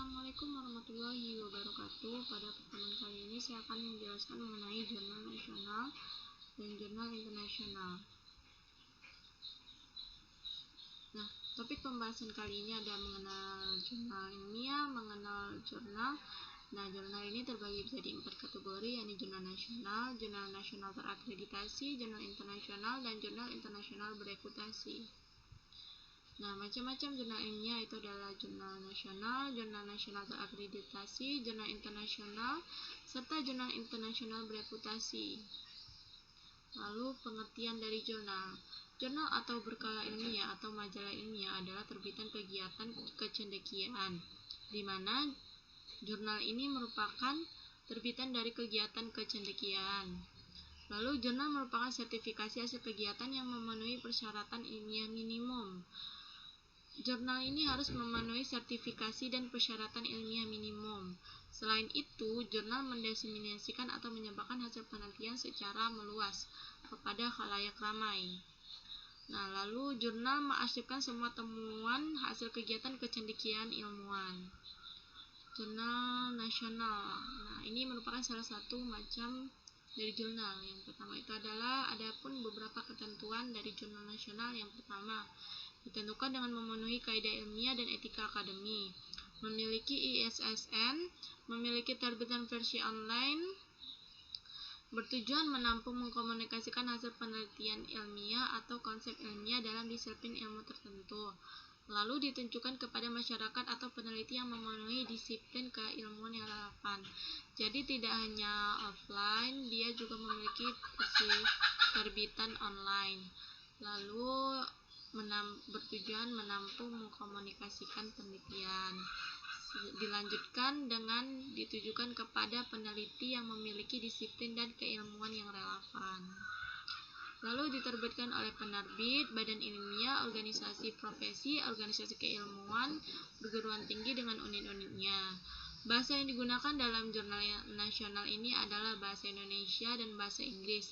Assalamualaikum warahmatullahi wabarakatuh. Pada pertemuan kali ini saya akan menjelaskan mengenai jurnal nasional dan jurnal internasional. Nah, topik pembahasan kali ini ada mengenal jurnal ilmiah, mengenal jurnal. Nah, jurnal ini terbagi menjadi 4 kategori, yakni jurnal nasional terakreditasi, jurnal internasional, dan jurnal internasional bereputasi. Nah, macam-macam jurnal ilmiah itu adalah jurnal nasional terakreditasi, jurnal internasional, serta jurnal internasional bereputasi. Lalu pengertian dari jurnal. Jurnal atau berkala ilmiah atau majalah ilmiah adalah terbitan kegiatan kecendekiaan, di mana jurnal ini merupakan terbitan dari kegiatan kecendekiaan. Lalu jurnal merupakan sertifikasi hasil kegiatan yang memenuhi persyaratan ilmiah minimum. Jurnal ini harus memenuhi sertifikasi dan persyaratan ilmiah minimum. Selain itu, jurnal mendiseminasikan atau menyebarkan hasil penelitian secara meluas kepada khalayak ramai. Nah, lalu jurnal mengarsipkan semua temuan hasil kegiatan kecendekiaan ilmuwan. Jurnal nasional. Nah, ini merupakan salah satu macam dari jurnal. Yang pertama itu adalah adapun beberapa ketentuan dari jurnal nasional. Yang pertama, ditentukan dengan memenuhi kaidah ilmiah dan etika akademi, memiliki ISSN, memiliki terbitan versi online, bertujuan menampung mengkomunikasikan hasil penelitian ilmiah atau konsep ilmiah dalam disiplin ilmu tertentu, lalu ditunjukkan kepada masyarakat atau peneliti yang memenuhi disiplin keilmuan yang relevan. Jadi tidak hanya offline, dia juga memiliki versi terbitan online. Lalu bertujuan menampung mengkomunikasikan penelitian. Dilanjutkan dengan ditujukan kepada peneliti yang memiliki disiplin dan keilmuan yang relevan. Lalu diterbitkan oleh penerbit, badan ilmiah, organisasi profesi, organisasi keilmuan, perguruan tinggi dengan unit-unitnya. Bahasa yang digunakan dalam jurnal nasional ini adalah bahasa Indonesia dan bahasa Inggris,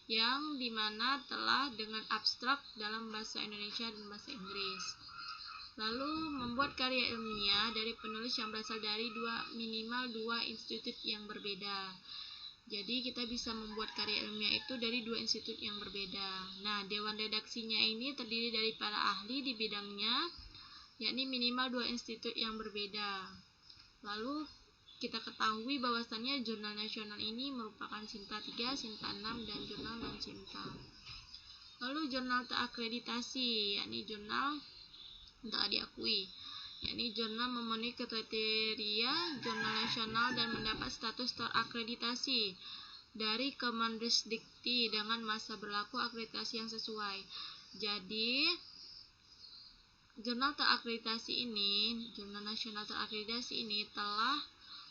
yang dimana telah dengan abstrak dalam bahasa Indonesia dan bahasa Inggris. Lalu membuat karya ilmiah dari penulis yang berasal dari minimal dua institut yang berbeda. Jadi kita bisa membuat karya ilmiah itu dari 2 institut yang berbeda. Nah, dewan redaksinya ini terdiri dari para ahli di bidangnya, yakni minimal 2 institut yang berbeda. Lalu kita ketahui bahwasannya jurnal nasional ini merupakan Sinta 3, Sinta 6, dan jurnal non-Sinta. Lalu jurnal terakreditasi, yakni jurnal tak diakui, yakni jurnal memenuhi kriteria jurnal nasional dan mendapat status terakreditasi dari Kemendikti dengan masa berlaku akreditasi yang sesuai. Jadi jurnal terakreditasi ini, jurnal nasional terakreditasi ini telah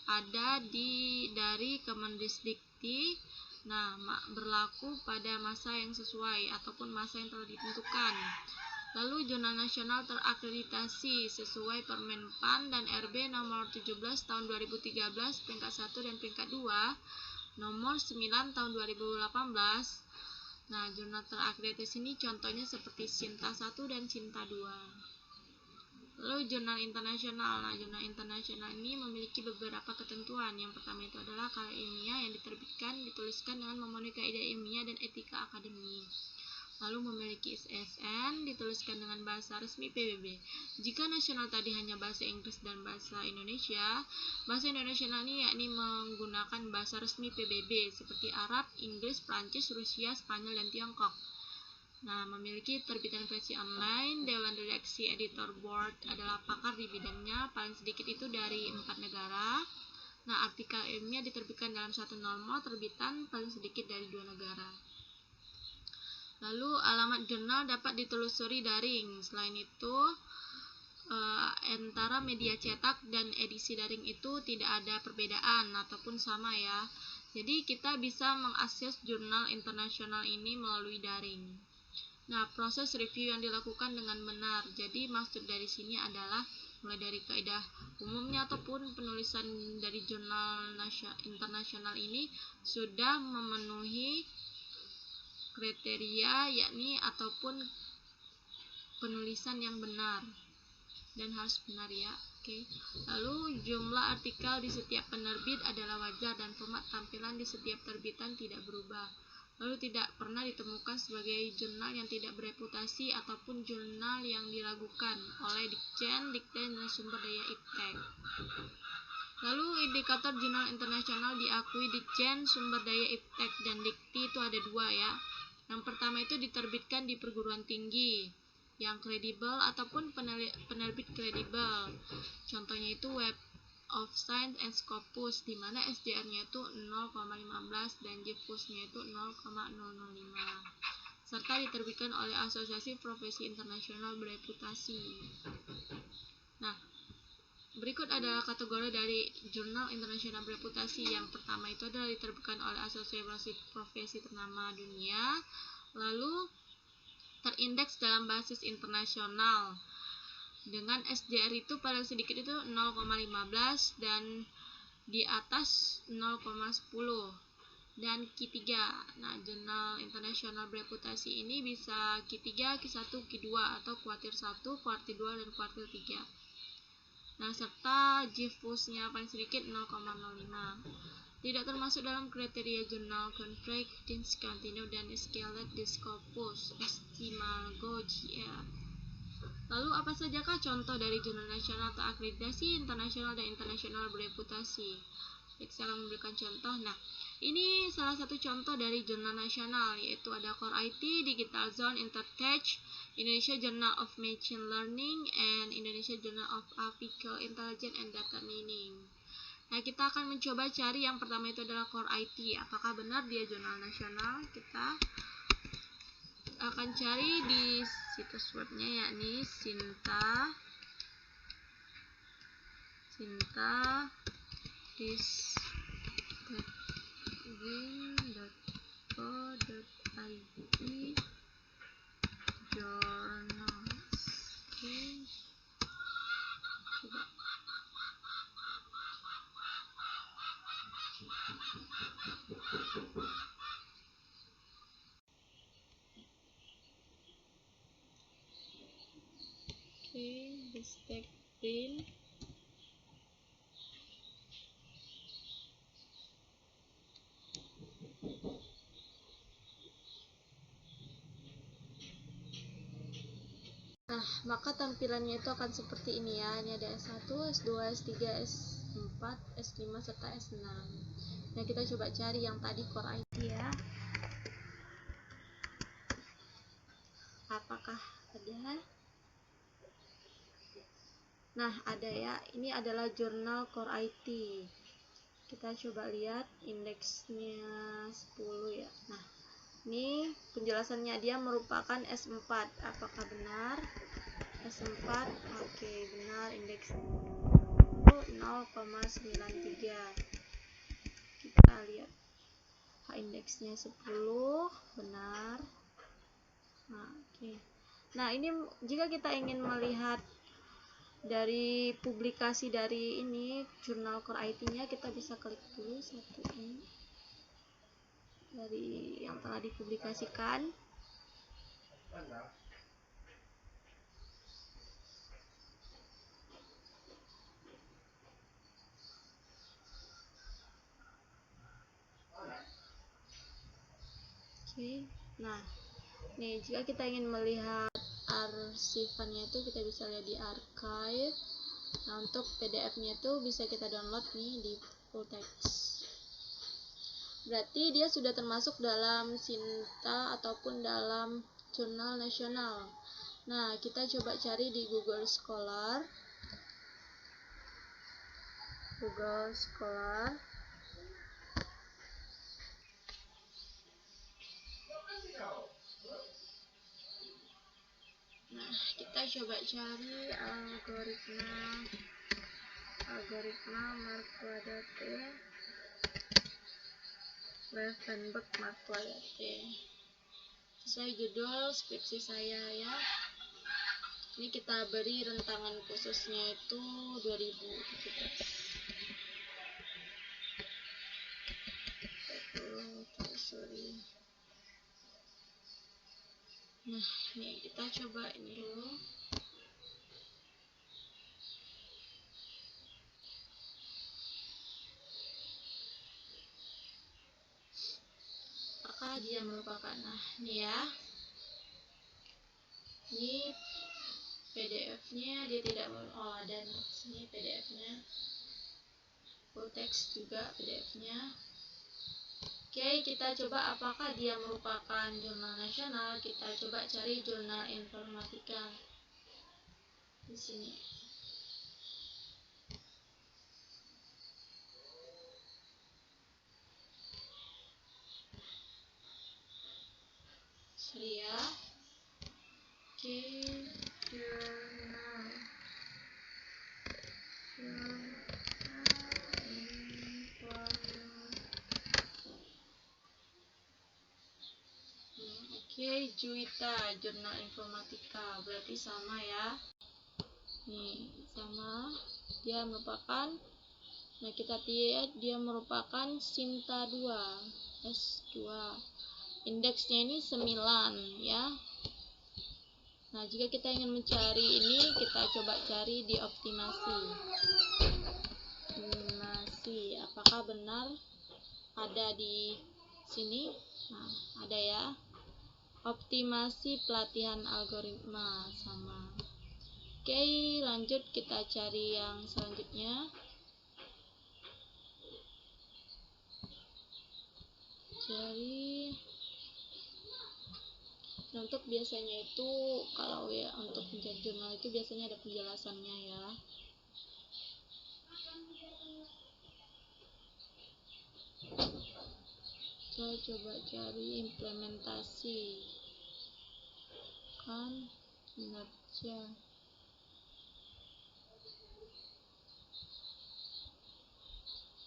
ada dari Kemendikti. Nah, berlaku pada masa yang sesuai ataupun masa yang telah ditentukan. Lalu jurnal nasional terakreditasi sesuai Permen PAN dan RB nomor 17 tahun 2013 peringkat 1 dan peringkat 2, nomor 9 tahun 2018. Nah, jurnal terakreditasi ini contohnya seperti Sinta 1 dan Sinta 2. Lalu jurnal internasional. Nah, jurnal internasional ini memiliki beberapa ketentuan. Yang pertama itu adalah karya ilmiah yang dituliskan dengan memenuhi kaidah ilmiah dan etika akademi. Lalu memiliki ISSN, dituliskan dengan bahasa resmi PBB. Jika nasional tadi hanya bahasa Inggris dan bahasa Indonesia ini yakni menggunakan bahasa resmi PBB seperti Arab, Inggris, Prancis, Rusia, Spanyol, dan Tiongkok. Nah, memiliki terbitan versi online, dewan redaksi editor board adalah pakar di bidangnya, paling sedikit itu dari 4 negara. Nah, artikel ilmiah diterbitkan dalam satu norma terbitan paling sedikit dari 2 negara. Lalu alamat jurnal dapat ditelusuri daring. Selain itu, antara media cetak dan edisi daring itu tidak ada perbedaan ataupun sama ya. Jadi kita bisa mengakses jurnal internasional ini melalui daring. Nah, proses review yang dilakukan dengan benar. Jadi maksud dari sini adalah mulai dari kaidah umumnya ataupun penulisan dari jurnal internasional ini sudah memenuhi kriteria yakni ataupun penulisan yang benar dan harus benar ya. Oke. Lalu jumlah artikel di setiap penerbit adalah wajar dan format tampilan di setiap terbitan tidak berubah. Lalu tidak pernah ditemukan sebagai jurnal yang tidak bereputasi ataupun jurnal yang diragukan oleh Ditjen, Dikten, dan sumber daya iptek. Lalu indikator jurnal internasional diakui Ditjen, sumber daya iptek, dan Dikti itu ada 2 ya. Yang pertama itu diterbitkan di perguruan tinggi yang kredibel ataupun penerbit kredibel. Contohnya itu Web of Science and Scopus, di mana SDR-nya itu 0,15 dan JPUS-nya itu 0,005. Serta diterbitkan oleh Asosiasi Profesi Internasional Bereputasi. Nah, berikut adalah kategori dari jurnal internasional bereputasi. Yang pertama itu adalah diterbitkan oleh Asosiasi Profesi ternama dunia, lalu terindeks dalam basis internasional dengan SDR itu paling sedikit itu 0,15 dan di atas 0,10 dan Q3. Nah, jurnal internasional bereputasi ini bisa Q3, Q1, Q2 atau kuartil 1, kuartil 2 dan kuartil 3. Nah, serta JPUS-nya paling sedikit 0,05. Tidak termasuk dalam kriteria jurnal Contract, Discontinue, dan Scaled Scopus, Estimago, GR. Lalu apa sajakah contoh dari jurnal nasional terakreditasi, internasional, dan internasional bereputasi? Saya memberikan contoh. Nah, ini salah satu contoh dari jurnal nasional, yaitu ada Core IT, Digital Zone, Intertech, Indonesia Journal of Machine Learning, and Indonesia Journal of Artificial Intelligence and Data Mining. Nah, kita akan mencoba cari yang pertama itu adalah Core IT. Apakah benar dia jurnal nasional? Kita akan cari di situs webnya, yakni sinta.win.co.id journals. Coba. Ristek print. Nah, maka tampilannya itu akan seperti ini ya. Ini ada S1, S2, S3, S4, S5, serta S6. Nah, kita coba cari yang tadi Core IT ya. Apakah ada? Nah, ada ya. Ini adalah jurnal Core IT. Kita coba lihat indeksnya 10 ya. Nah, ini penjelasannya, dia merupakan S4. Apakah benar? S4. Oke, benar. Indeksnya 0,93. Kita lihat. Indeksnya 10, benar. Nah, oke. Nah, ini jika kita ingin melihat dari publikasi dari ini jurnal Core IT-nya, kita bisa klik dulu satu ini dari yang telah dipublikasikan. Oke. Nah, nih jika kita ingin melihat arsifannya itu, kita bisa lihat di archive. Nah, untuk PDF-nya itu bisa kita download nih di full text. Berarti dia sudah termasuk dalam Sinta ataupun dalam jurnal nasional. Nah, kita coba cari di Google Scholar. Nah, kita coba cari algoritma Marquardt Marquardt sesuai judul skripsi saya ya. Ini kita beri rentangan khususnya itu 2017. Nah, ini kita coba ini dulu. dia merupakan. Nah, ini ya. Ini PDF-nya dia tidak ada nih. Sini PDF-nya. Full text juga PDF-nya. Oke, kita coba apakah dia merupakan jurnal nasional. Kita coba cari jurnal informatika di sini. Sorry ya. Oke, jurnal Oke, Juwita, jurnal informatika, berarti sama ya. Nih, sama. Dia merupakan, nah kita lihat dia merupakan Sinta 2, S2. Indeksnya ini 9 ya. Nah, jika kita ingin mencari ini, kita coba cari di optimasi. Apakah benar ada di sini? Nah, ada ya. Optimasi pelatihan algoritma sama. Oke, lanjut kita cari yang selanjutnya. Cari. Nah, untuk biasanya itu kalau ya untuk mencari jurnal itu biasanya ada penjelasannya ya. Kita coba cari implementasi kan kinerja.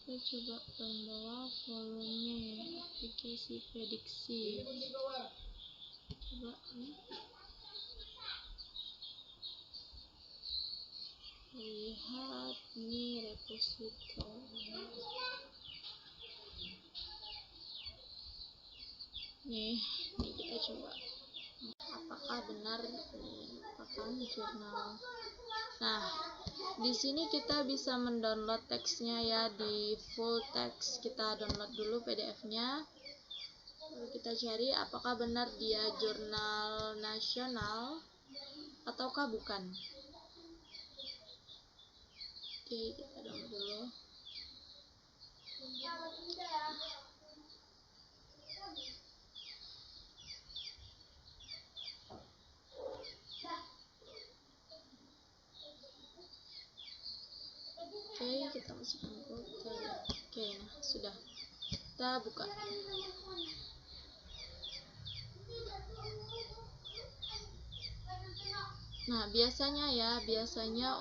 Kita coba bawah volume aplikasi prediksi. Coba lihat ini repositori. Nih kita coba apakah benar ini merupakan jurnal. Nah, di sini kita bisa mendownload teksnya ya, di full text. Kita download dulu PDF-nya. Lalu kita cari apakah benar dia jurnal nasional ataukah bukan. Oke, kita download dulu. Oke, kita masukkan kode. Oke, nah sudah. Kita buka. Nah, biasanya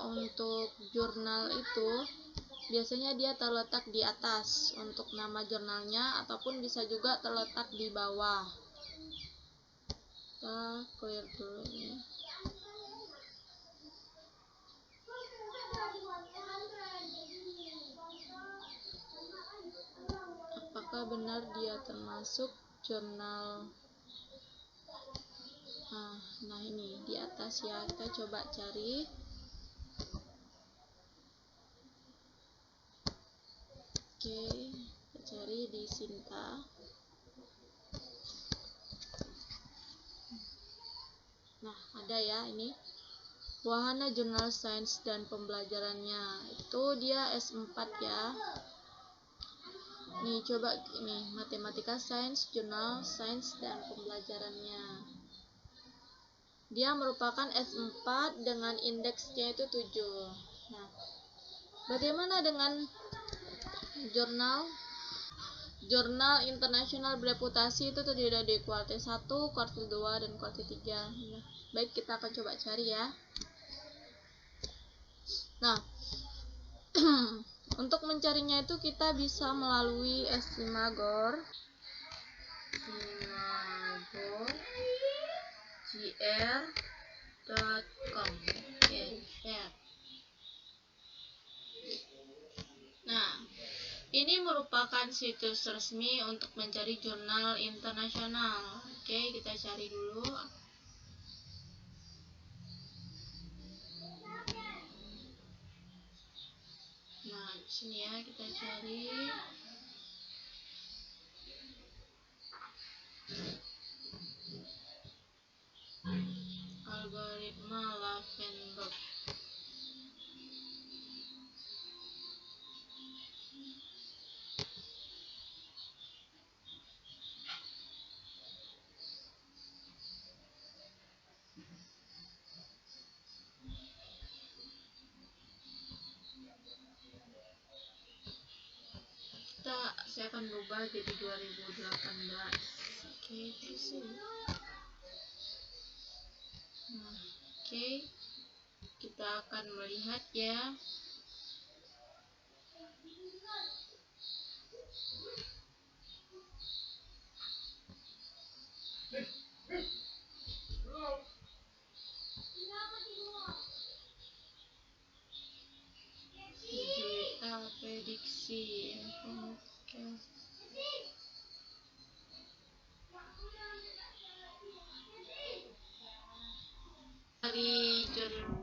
untuk jurnal itu biasanya dia terletak di atas untuk nama jurnalnya, ataupun bisa juga terletak di bawah. Kita clear dulu ini. Apakah benar dia termasuk jurnal? Nah ini di atas ya, kita coba cari. Oke, kita cari di Sinta. Nah, ada ya ini. Wahana Jurnal Sains dan Pembelajarannya. Itu dia S4 ya. Nih, coba ini Matematika Sains, Jurnal Sains dan Pembelajarannya. Dia merupakan S4 dengan indeksnya itu 7. Nah, bagaimana dengan jurnal internasional bereputasi? Itu terdiri dari kuartil 1, kuartil 2, dan kuartil 3. Nah, baik, kita akan coba cari ya. Nah, untuk mencarinya itu kita bisa melalui Estimagor gr.com. Nah, ini merupakan situs resmi untuk mencari jurnal internasional. Oke, kita cari dulu. Nah, di sini ya kita cari. aroma lavender. Saya akan berubah jadi 2018. Oke, terus ini. Nah, oke, kita akan melihat ya. Juta prediksi oke. Dari jurnal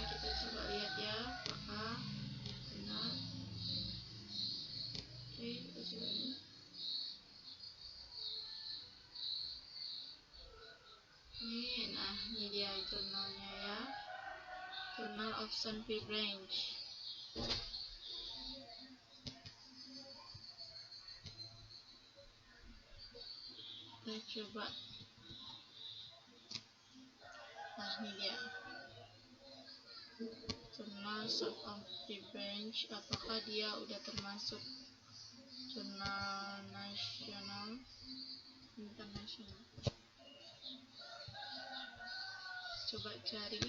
kita coba lihat ya apakah benar. Oke, kita coba lihat. Ini dia jurnalnya ya, Journal of Sunfield Branch. Kita coba. Nah, ini dia Journal of the Branch. Apakah dia udah termasuk jurnal nasional, internasional? Coba cari.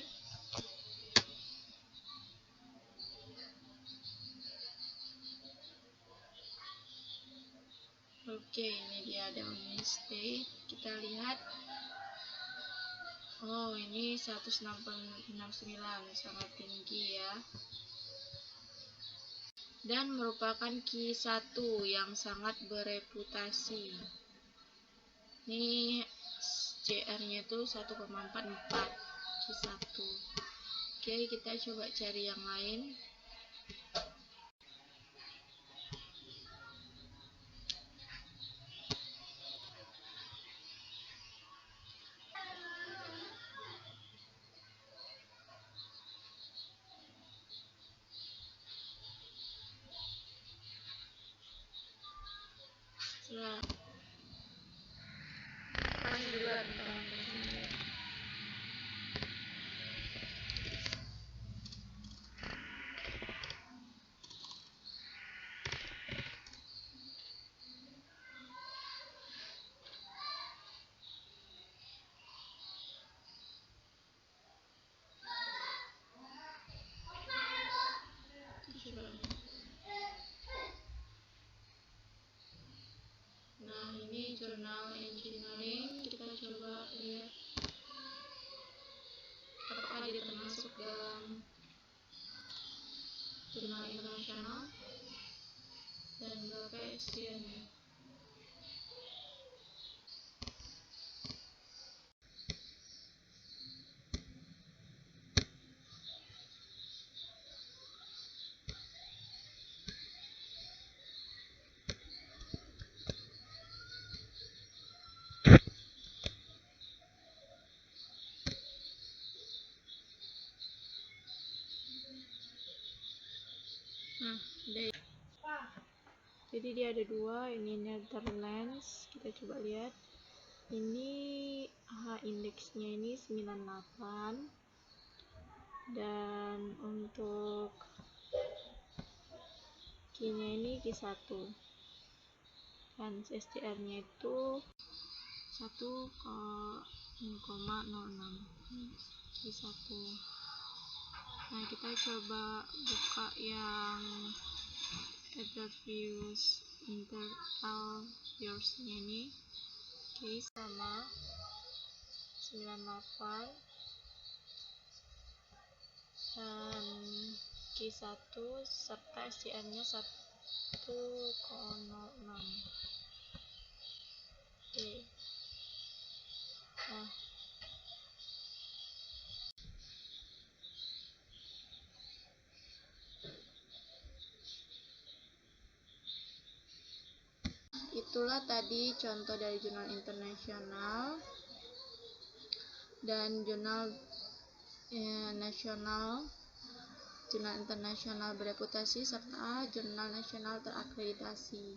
Oke, ini dia Downing State. Kita lihat. Oh, ini 169, sangat tinggi ya. Dan merupakan Q1 yang sangat bereputasi. Ini CR-nya itu 1,44 Q1. Oke, kita coba cari yang lain. Nah, duluan Nah, ini jurnal engineering. Kita coba lihat apakah dia termasuk dalam jurnal internasional dan berapa SDN-nya. Nah, jadi dia ada dua. Ini Netherlands. Kita coba lihat. Ini H indeksnya ini 98, dan untuk Q-nya ini Q1, dan STR-nya itu 1,06 Q1. Nah, kita coba buka yang Adverbials intervals-nya ini. Oke, sama 98, dan Q1 serta SCR-nya 1,06. Oke. Nah, Itulah tadi contoh dari jurnal internasional dan jurnal nasional, jurnal internasional bereputasi, serta jurnal nasional terakreditasi.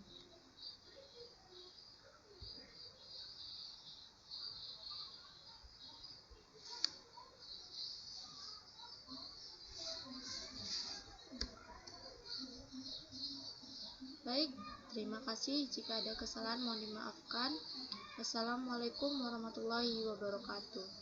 Baik, terima kasih. Jika ada kesalahan mohon dimaafkan. Wassalamualaikum warahmatullahi wabarakatuh.